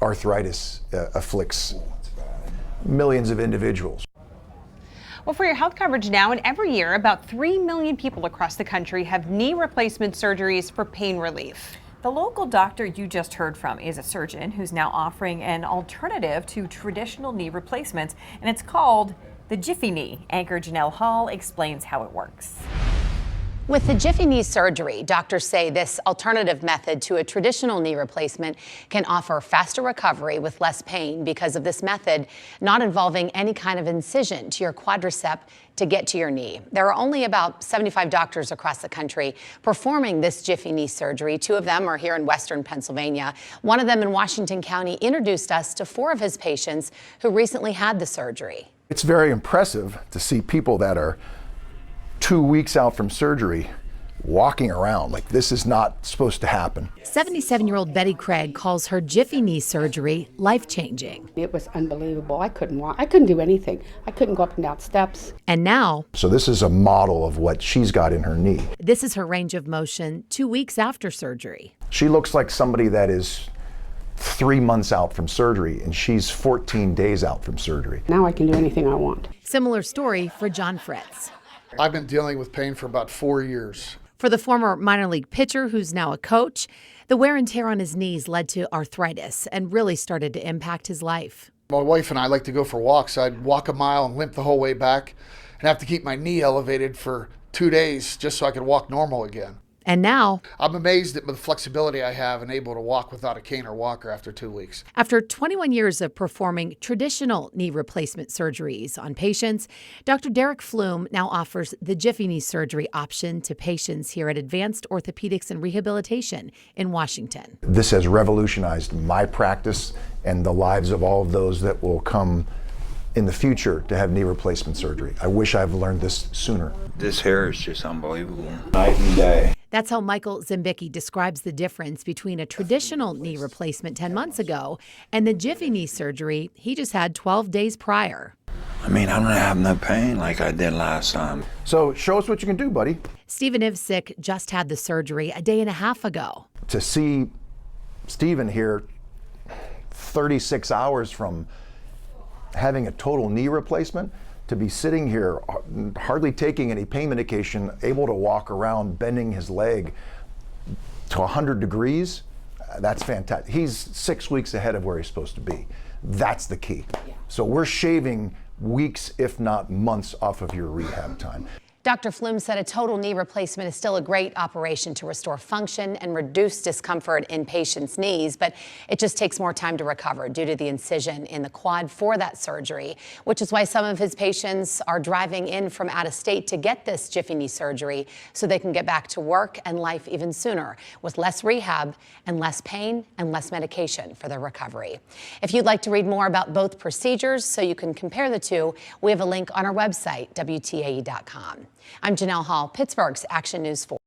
arthritis afflicts millions of individuals. Well, for your health coverage now, and every year, about 3 million people across the country have knee replacement surgeries for pain relief. The local doctor you just heard from is a surgeon who's now offering an alternative to traditional knee replacements, and it's called the Jiffy Knee. Anchor Janelle Hall explains how it works. With the Jiffy Knee surgery, doctors say this alternative method to a traditional knee replacement can offer faster recovery with less pain because of this method not involving any kind of incision to your quadricep to get to your knee. There are only about 75 doctors across the country performing this Jiffy Knee surgery. 2 of them are here in Western Pennsylvania. One of them in Washington County introduced us to 4 of his patients who recently had the surgery. It's very impressive to see people that are 2 weeks out from surgery walking around like this is not supposed to happen. 77-year-old Betty Craig calls her Jiffy Knee surgery life-changing. It was unbelievable. I couldn't walk. I couldn't do anything. I couldn't go up and down steps. And now, So this is a model of what she's got in her knee. this is her range of motion 2 weeks after surgery. She looks like somebody that is 3 months out from surgery, and she's 14 days out from surgery. Now I can do anything I want. Similar story for John Fritz. I've been dealing with pain for about 4 years. For the former minor league pitcher who's now a coach, the wear and tear on his knees led to arthritis and really started to impact his life. My wife and I like to go for walks. I'd walk a mile and limp the whole way back and have to keep my knee elevated for 2 days just so I could walk normal again. And now, I'm amazed at the flexibility I have and able to walk without a cane or walker after 2 weeks. after 21 years of performing traditional knee replacement surgeries on patients, Dr. Derek Flume now offers the Jiffy Knee surgery option to patients here at Advanced Orthopedics and Rehabilitation in Washington. This has revolutionized my practice and the lives of all of those that will come in the future to have knee replacement surgery. I wish I've learned this sooner. This hair is just unbelievable. Night and day. That's how Michael Zimbicki describes the difference between a traditional knee replacement 10 months ago and the Jiffy Knee surgery he just had 12 days prior. I mean, I don't have no pain like I did last time. So show us what you can do, buddy. Stephen Ivsick just had the surgery a day and a half ago. To see Stephen here 36 hours from having a total knee replacement, to be sitting here hardly taking any pain medication, able to walk around bending his leg to 100 degrees, that's fantastic. He's 6 weeks ahead of where he's supposed to be. That's the key. So we're shaving weeks, if not months, off of your rehab time. Dr. Flume said a total knee replacement is still a great operation to restore function and reduce discomfort in patients' knees, but it just takes more time to recover due to the incision in the quad for that surgery, which is why some of his patients are driving in from out of state to get this Jiffy Knee surgery so they can get back to work and life even sooner with less rehab and less pain and less medication for their recovery. If you'd like to read more about both procedures so you can compare the two, we have a link on our website, WTAE.com. I'm Janelle Hall, Pittsburgh's Action News 4.